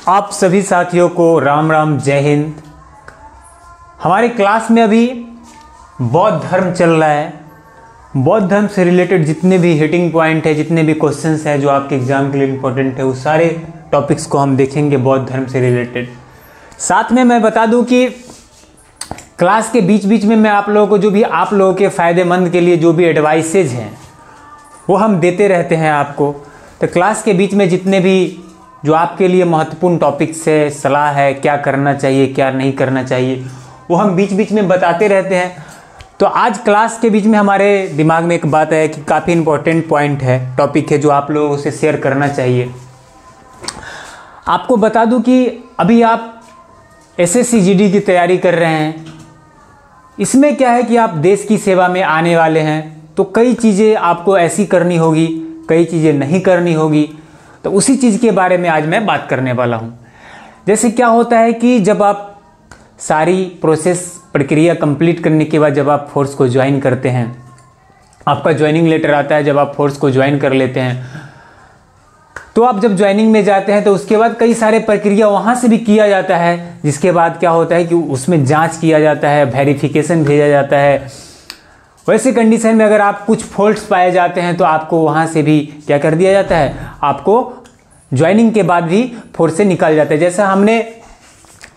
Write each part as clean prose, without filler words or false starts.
आप सभी साथियों को राम राम, जय हिंद। हमारे क्लास में अभी बौद्ध धर्म चल रहा है। बौद्ध धर्म से रिलेटेड जितने भी हिटिंग पॉइंट है, जितने भी क्वेश्चंस हैं जो आपके एग्जाम के लिए इंपॉर्टेंट है, उस सारे टॉपिक्स को हम देखेंगे बौद्ध धर्म से रिलेटेड। साथ में मैं बता दूं कि क्लास के बीच बीच में मैं आप लोगों को जो भी आप लोगों के फ़ायदेमंद के लिए जो भी एडवाइसेज हैं वो हम देते रहते हैं आपको। तो क्लास के बीच में जितने भी जो आपके लिए महत्वपूर्ण टॉपिक्स है, सलाह है, क्या करना चाहिए क्या नहीं करना चाहिए, वो हम बीच बीच में बताते रहते हैं। तो आज क्लास के बीच में हमारे दिमाग में एक बात है कि काफ़ी इम्पोर्टेंट पॉइंट है, टॉपिक है जो आप लोगों से शेयर करना चाहिए। आपको बता दूं कि अभी आप एसएससी जीडी की तैयारी कर रहे हैं। इसमें क्या है कि आप देश की सेवा में आने वाले हैं, तो कई चीज़ें आपको ऐसी करनी होगी, कई चीज़ें नहीं करनी होगी। तो उसी चीज़ के बारे में आज मैं बात करने वाला हूँ। जैसे क्या होता है कि जब आप सारी प्रोसेस प्रक्रिया कंप्लीट करने के बाद जब आप फोर्स को ज्वाइन करते हैं, आपका ज्वाइनिंग लेटर आता है, जब आप फोर्स को ज्वाइन कर लेते हैं, तो आप जब ज्वाइनिंग में जाते हैं तो उसके बाद कई सारे प्रक्रिया वहाँ से भी किया जाता है। जिसके बाद क्या होता है कि उसमें जांच किया जाता है, वेरिफिकेशन भेजा जाता है। वैसे कंडीशन में अगर आप कुछ फॉल्ट्स पाए जाते हैं तो आपको वहाँ से भी क्या कर दिया जाता है, आपको ज्वाइनिंग के बाद भी फोर्स से निकाल जाता है। जैसा हमने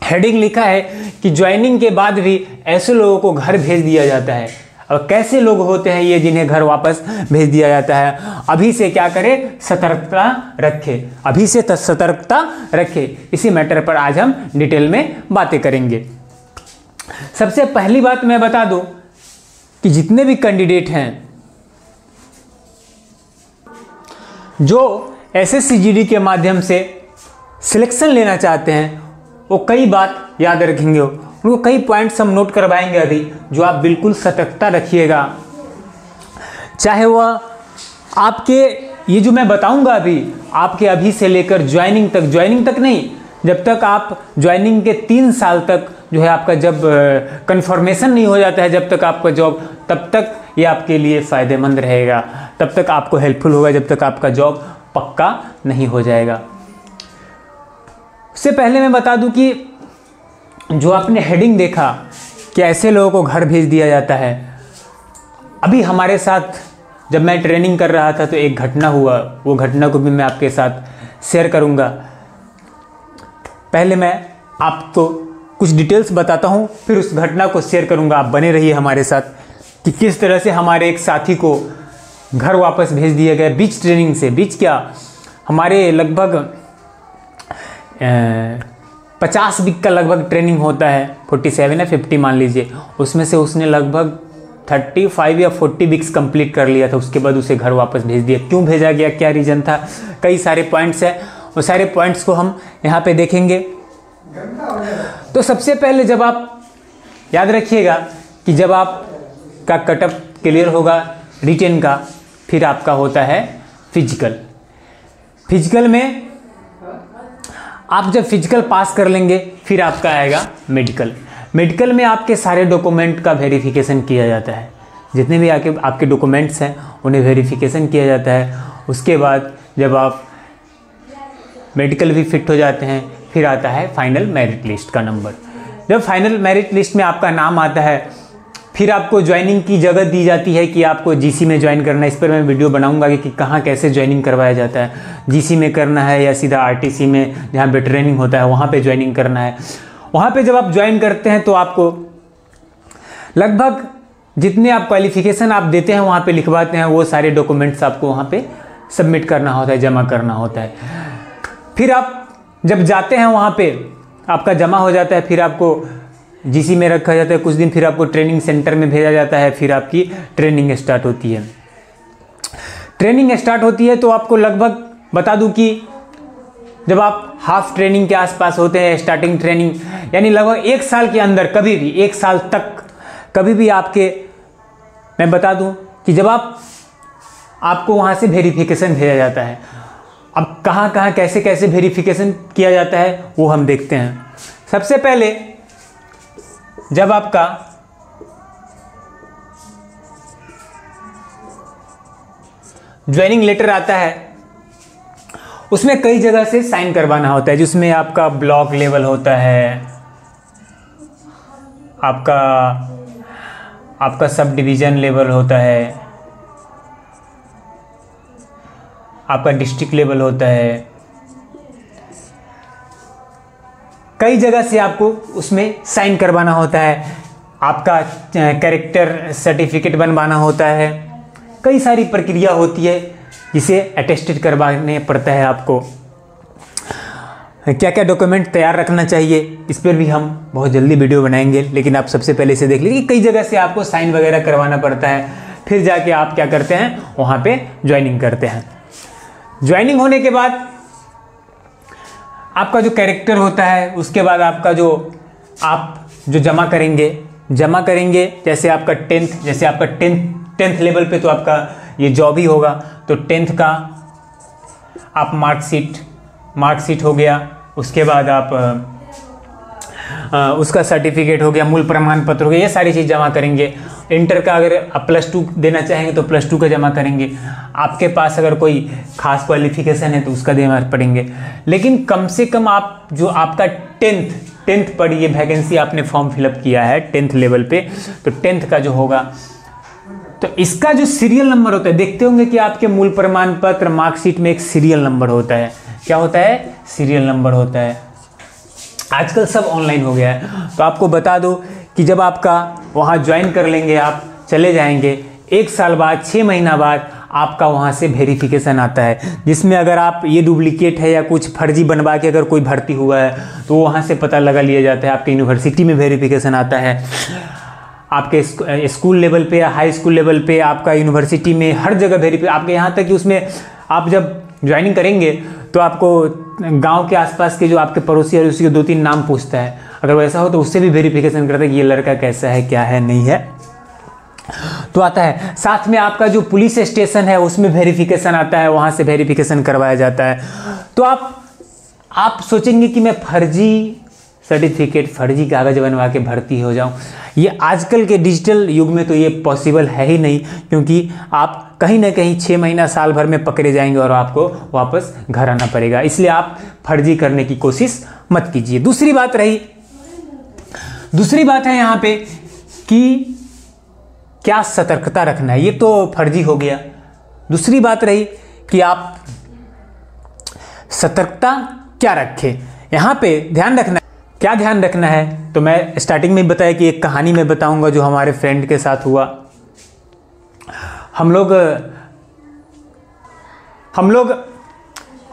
हेडिंग लिखा है कि ज्वाइनिंग के बाद भी ऐसे लोगों को घर भेज दिया जाता है। और कैसे लोग होते हैं ये जिन्हें घर वापस भेज दिया जाता है? अभी से क्या करें, सतर्कता रखें, अभी से सतर्कता रखें। इसी मैटर पर आज हम डिटेल में बातें करेंगे। सबसे पहली बात मैं बता दूं कि जितने भी कैंडिडेट हैं जो एसएससी जीडी के माध्यम से सिलेक्शन लेना चाहते हैं, वो कई बात याद रखेंगे, उनको कई पॉइंट्स हम नोट करवाएंगे अभी, जो आप बिल्कुल सतर्कता रखिएगा। चाहे वह आपके ये जो मैं बताऊंगा अभी, आपके अभी से लेकर ज्वाइनिंग तक नहीं, जब तक आप ज्वाइनिंग के 3 साल तक जो है आपका जब कंफर्मेशन नहीं हो जाता है, जब तक आपका जॉब, तब तक ये आपके लिए फ़ायदेमंद रहेगा, तब तक आपको हेल्पफुल होगा, जब तक आपका जॉब पक्का नहीं हो जाएगा। उससे पहले मैं बता दूं कि जो आपने हेडिंग देखा कि ऐसे लोगों को घर भेज दिया जाता है, अभी हमारे साथ जब मैं ट्रेनिंग कर रहा था तो एक घटना हुआ, वो घटना को भी मैं आपके साथ शेयर करूंगा। पहले मैं आपको कुछ डिटेल्स बताता हूं, फिर उस घटना को शेयर करूंगा। आप बने रहिए हमारे साथ कि किस तरह से हमारे एक साथी को घर वापस भेज दिया गया बीच ट्रेनिंग से। बीच क्या, हमारे लगभग 50 वीक का लगभग ट्रेनिंग होता है, 47 या 50 मान लीजिए। उसमें से उसने लगभग 35 या 40 वीक्स कंप्लीट कर लिया था। उसके बाद उसे घर वापस भेज दिया। क्यों भेजा गया, क्या रीज़न था, कई सारे पॉइंट्स हैं, वो सारे पॉइंट्स को हम यहाँ पे देखेंगे। तो सबसे पहले जब आप याद रखिएगा कि जब आपका कटअप क्लियर होगा रिटेन का, फिर आपका होता है फिजिकल में आप जब फिजिकल पास कर लेंगे फिर आपका आएगा मेडिकल में आपके सारे डॉक्यूमेंट का वेरिफिकेशन किया जाता है। जितने भी आपके डॉक्यूमेंट्स हैं उन्हें वेरिफिकेशन किया जाता है। उसके बाद जब आप मेडिकल भी फिट हो जाते हैं, फिर आता है फाइनल मेरिट लिस्ट का नंबर। जब फाइनल मेरिट लिस्ट में आपका नाम आता है, फिर आपको ज्वाइनिंग की जगह दी जाती है कि आपको जीसी में ज्वाइन करना है। इस पर मैं वीडियो बनाऊंगा कि कहाँ कैसे ज्वाइनिंग करवाया जाता है, जीसी में करना है या सीधा आरटीसी में जहाँ पे ट्रेनिंग होता है वहाँ पे ज्वाइनिंग करना है। वहाँ पे जब आप ज्वाइन करते हैं तो आपको लगभग जितने आप क्वालिफिकेशन आप देते हैं वहाँ पे लिखवाते हैं, वो सारे डॉक्यूमेंट्स आपको वहाँ पे सबमिट करना होता है, जमा करना होता है। फिर आप जब जाते हैं वहाँ पे आपका जमा हो जाता है, फिर आपको जीसी में रखा जाता है कुछ दिन, फिर आपको ट्रेनिंग सेंटर में भेजा जाता है, फिर आपकी ट्रेनिंग स्टार्ट होती है। ट्रेनिंग स्टार्ट होती है तो आपको लगभग बता दूं कि जब आप हाफ ट्रेनिंग के आसपास होते हैं, स्टार्टिंग ट्रेनिंग, यानी लगभग 1 साल के अंदर कभी भी 1 साल तक कभी भी आपके, मैं बता दूं कि जब आपको वहाँ से वेरिफिकेशन भेजा जाता है। अब कहाँ कैसे वेरिफिकेशन किया जाता है वो हम देखते हैं। सबसे पहले जब आपका ज्वाइनिंग लेटर आता है उसमें कई जगह से साइन करवाना होता है, जिसमें आपका ब्लॉक लेवल होता है, आपका सब डिवीज़न लेवल होता है, आपका डिस्ट्रिक्ट लेवल होता है। कई जगह से आपको उसमें साइन करवाना होता है, आपका कैरेक्टर सर्टिफिकेट बनवाना होता है। कई सारी प्रक्रिया होती है जिसे अटेस्टेड करवाने पड़ता है आपको। क्या क्या डॉक्यूमेंट तैयार रखना चाहिए, इस पर भी हम बहुत जल्दी वीडियो बनाएंगे, लेकिन आप सबसे पहले इसे देख लीजिए कि कई जगह से आपको साइन वगैरह करवाना पड़ता है। फिर जाके आप क्या करते हैं, वहाँ पे ज्वाइनिंग करते हैं। ज्वाइनिंग होने के बाद आपका जो कैरेक्टर होता है, उसके बाद आपका आप जो जमा करेंगे जैसे आपका टेंथ लेवल पे तो आपका ये जॉब ही होगा, तो 10th का आप मार्कशीट हो गया, उसके बाद आप उसका सर्टिफिकेट हो गया, मूल प्रमाण पत्र हो गया, ये सारी चीज़ जमा करेंगे। इंटर का अगर आप +2 देना चाहेंगे तो +2 का जमा करेंगे। आपके पास अगर कोई खास क्वालिफिकेशन है तो उसका देना पड़ेंगे। लेकिन कम से कम आप जो आपका टेंथ पर ये वैकेंसी आपने फॉर्म फिलअप किया है 10th लेवल पे, तो 10th का जो होगा, तो इसका जो सीरियल नंबर होता है, देखते होंगे कि आपके मूल प्रमाण पत्र मार्कशीट में एक सीरियल नंबर होता है। क्या होता है? सीरियल नंबर होता है। आजकल सब ऑनलाइन हो गया है, तो आपको बता दो कि जब आपका वहाँ ज्वाइन कर लेंगे, आप चले जाएंगे, 1 साल बाद 6 महीना बाद आपका वहाँ से वेरिफिकेशन आता है, जिसमें अगर आप ये डुप्लीकेट है या कुछ फर्जी बनवा के अगर कोई भर्ती हुआ है तो वहाँ से पता लगा लिया जाता है। आपके यूनिवर्सिटी में वेरिफिकेशन आता है, आपके स्कूल लेवल पे या हाई स्कूल लेवल पे, आपका यूनिवर्सिटी में, हर जगह वेरीफाई। आपके यहाँ तक कि उसमें आप जब ज्वाइनिंग करेंगे तो आपको गांव के आसपास के जो आपके पड़ोसी है उसी के 2-3 नाम पूछता है। अगर वैसा हो तो उससे भी वेरिफिकेशन करता है कि ये लड़का कैसा है, क्या है, नहीं है, तो आता है। साथ में आपका जो पुलिस स्टेशन है उसमें वेरिफिकेशन आता है, वहाँ से वेरिफिकेशन करवाया जाता है। तो आप सोचेंगे कि मैं फर्जी सर्टिफिकेट, फर्जी कागज बनवा के भर्ती हो जाऊं, ये आजकल के डिजिटल युग में तो ये पॉसिबल है ही नहीं, क्योंकि आप कहीं ना कहीं 6 महीना साल भर में पकड़े जाएंगे और आपको वापस घर आना पड़ेगा। इसलिए आप फर्जी करने की कोशिश मत कीजिए। दूसरी बात है यहाँ पे कि क्या सतर्कता रखना है, ये तो फर्जी हो गया। दूसरी बात रही कि आप सतर्कता क्या रखें, यहाँ पे ध्यान रखना है। क्या ध्यान रखना है, तो मैं स्टार्टिंग में बताया कि एक कहानी मैं बताऊंगा जो हमारे फ्रेंड के साथ हुआ। हम लोग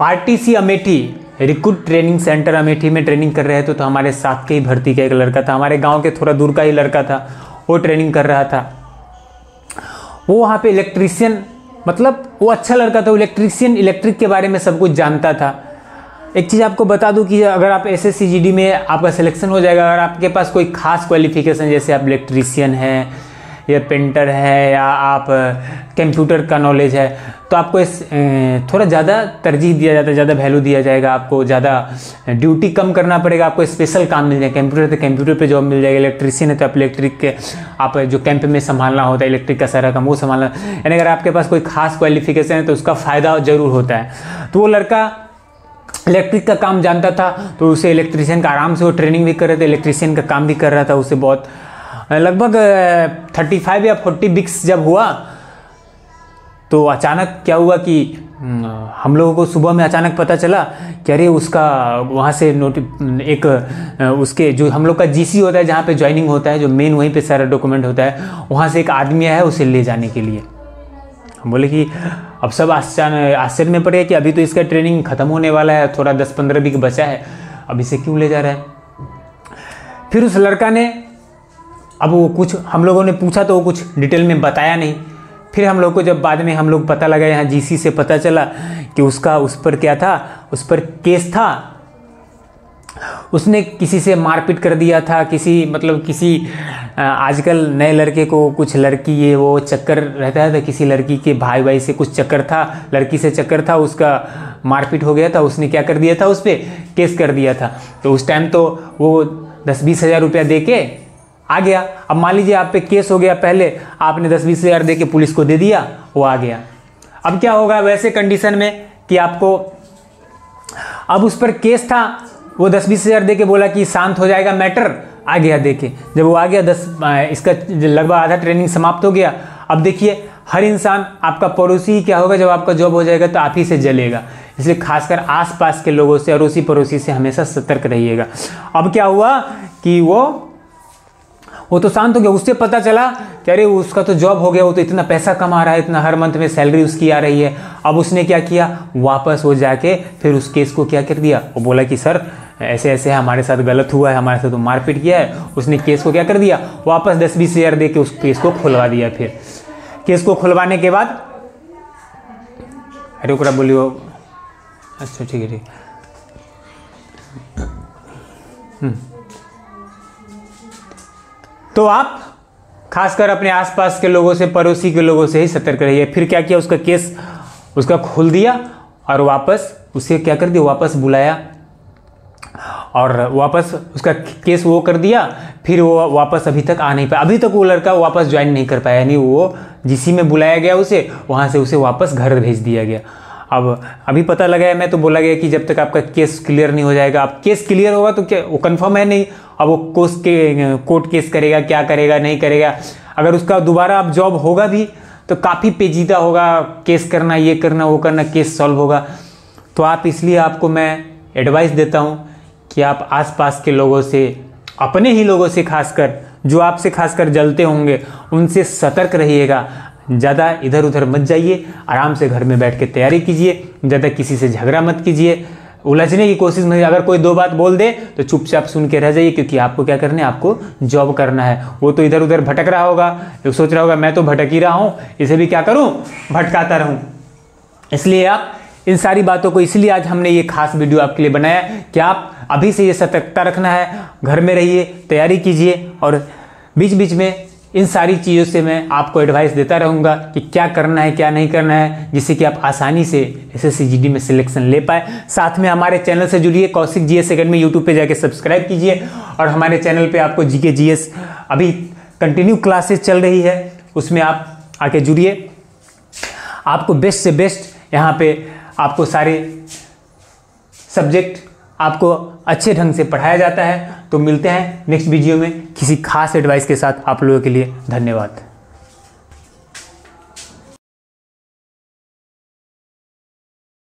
RTC Amethi recruit training centre Amethi में ट्रेनिंग कर रहे थे, तो हमारे साथ के ही भर्ती का एक लड़का था, हमारे गांव के थोड़ा दूर का ही लड़का था, वो ट्रेनिंग कर रहा था। वो वहाँ पे इलेक्ट्रीशियन, मतलब वो अच्छा लड़का था, इलेक्ट्रिक के बारे में सब कुछ जानता था। एक चीज़ आपको बता दूं कि अगर आप SSC GD में आपका सिलेक्शन हो जाएगा, अगर आपके पास कोई खास क्वालिफिकेशन, जैसे आप इलेक्ट्रीशियन है या पेंटर है या आप कंप्यूटर का नॉलेज है, तो आपको थोड़ा ज़्यादा तरजीह दिया जाता है, ज़्यादा वैल्यू दिया जाएगा, आपको ज़्यादा ड्यूटी कम करना पड़ेगा, आपको स्पेशल काम मिल जाएगा। कंप्यूटर तो कंप्यूटर पे जॉब मिल जाएगा, इलेक्ट्रीशियन है तो आप इलेक्ट्रिक के आप जो कैंप में संभालना होता है, इलेक्ट्रिक का सारा काम वो संभालना। यानी अगर आपके पास कोई खास क्वालिफिकेशन है तो उसका फ़ायदा ज़रूर होता है। तो वो लड़का इलेक्ट्रिक का काम जानता था, तो उसे इलेक्ट्रीशियन का आराम से वो ट्रेनिंग भी कर रहे थे, इलेक्ट्रीशियन का काम भी कर रहा था। उसे बहुत लगभग 35 या 40 वीक्स जब हुआ, तो अचानक क्या हुआ कि हम लोगों को सुबह में अचानक पता चला कि अरे उसका वहाँ से उसके जो हम लोग का GC होता है, जहाँ पे ज्वाइनिंग होता है, जो मेन वहीं पे सारा डॉक्यूमेंट होता है, वहाँ से एक आदमी आया है उसे ले जाने के लिए। हम बोले कि अब सब आश्चर्य में पड़ गया कि अभी तो इसका ट्रेनिंग ख़त्म होने वाला है, थोड़ा 10-15 वीक बचा है, अब इसे क्यों ले जा रहा है। फिर उस लड़का ने, अब वो कुछ हम लोगों ने पूछा तो वो कुछ डिटेल में बताया नहीं। फिर हम लोग को जब बाद में हम लोग पता लगा, यहाँ GC से पता चला कि उसका उस पर क्या था, उस पर केस था, उसने किसी से मारपीट कर दिया था, किसी आजकल नए लड़के को कुछ लड़की ये वो चक्कर रहता है, तो किसी लड़की के भाई से कुछ चक्कर था, लड़की से चक्कर था, उसका मारपीट हो गया था। उसने क्या कर दिया था, उस पर केस कर दिया था। तो उस टाइम तो वो 10-20 हज़ार रुपया दे के आ गया। अब मान लीजिए आप पे केस हो गया, पहले आपने 10-20 हज़ार दे के पुलिस को दे दिया, वो आ गया। अब क्या होगा वैसे कंडीशन में कि आपको अब उस पर केस था, वो 10-20 हज़ार दे के बोला कि शांत हो जाएगा मैटर, आ गया दे के। जब वो आ गया इसका लगभग आधा ट्रेनिंग समाप्त हो गया। अब देखिए हर इंसान आपका पड़ोसी ही क्या होगा, जब आपका जॉब हो जाएगा तो आप ही से जलेगा। इसलिए खासकर आसपास के लोगों से, अड़ोसी पड़ोसी से हमेशा सतर्क रहिएगा। अब क्या हुआ कि वो तो शांत हो गया। उससे पता चला कि अरे उसका तो जॉब हो गया, वो तो इतना पैसा कमा रहा है, इतना हर मंथ में सैलरी उसकी आ रही है। अब उसने क्या किया, वापस वो जाके फिर उस केस को क्या कर दिया, वो बोला कि सर ऐसे ऐसे हमारे साथ गलत हुआ है, हमारे साथ तो मारपीट किया है। उसने केस को क्या कर दिया, वापस 10-20 हज़ार दे के उस केस को खुलवा दिया। फिर केस को खुलवाने के बाद अरे ओकरा बोलियो, अच्छा ठीक है ठीक। तो आप खासकर अपने आसपास के लोगों से, पड़ोसी के लोगों से ही सतर्क रहिए। फिर क्या किया, उसका केस उसका खोल दिया और वापस उसे क्या कर दिया, वापस बुलाया और वापस उसका केस वो कर दिया। फिर वो वापस अभी तक आ नहीं पाया, अभी तक वो लड़का वापस ज्वाइन नहीं कर पाया, यानी वो जिसी में बुलाया गया उसे, वहाँ से उसे वापस घर भेज दिया गया। अब अभी पता लगा है, मैं तो बोला गया कि जब तक आपका केस क्लियर नहीं हो जाएगा, अब केस क्लियर होगा तो क्या वो कंफर्म है नहीं, अब वो कोर्ट केस करेगा, क्या करेगा नहीं करेगा। अगर उसका दोबारा अब जॉब होगा भी तो काफ़ी पेचीदा होगा, केस करना, ये करना वो करना, केस सॉल्व होगा। तो आप इसलिए आपको मैं एडवाइस देता हूँ कि आप आसपास के लोगों से, अपने ही लोगों से खासकर, जो आपसे खासकर जलते होंगे, उनसे सतर्क रहिएगा। ज़्यादा इधर उधर मत जाइए, आराम से घर में बैठ के तैयारी कीजिए, ज़्यादा किसी से झगड़ा मत कीजिए, उलझने की कोशिश मत। अगर कोई 2 बात बोल दे तो चुपचाप सुन के रह जाइए, क्योंकि आपको क्या करना है, आपको जॉब करना है। वो तो इधर उधर भटक रहा होगा, तो सोच रहा होगा मैं तो भटक ही रहा हूँ, इसे भी क्या करूँ, भटकाता रहूँ। इसलिए आप इन सारी बातों को, इसलिए आज हमने ये खास वीडियो आपके लिए बनाया कि आप अभी से ये सतर्कता रखना है, घर में रहिए, तैयारी कीजिए, और बीच बीच में इन सारी चीज़ों से मैं आपको एडवाइस देता रहूँगा कि क्या करना है क्या नहीं करना है, जिससे कि आप आसानी से SSC GD में सिलेक्शन ले पाए। साथ में हमारे चैनल से जुड़िए, कौशिक GS अकेडमी यूट्यूब पे जाके सब्सक्राइब कीजिए, और हमारे चैनल पे आपको GK GS अभी कंटिन्यू क्लासेस चल रही है, उसमें आप आके जुड़िए। आपको बेस्ट से बेस्ट यहाँ पे आपको सारे सब्जेक्ट आपको अच्छे ढंग से पढ़ाया जाता है। तो मिलते हैं नेक्स्ट वीडियो में किसी खास एडवाइस के साथ। आप लोगों के लिए धन्यवाद।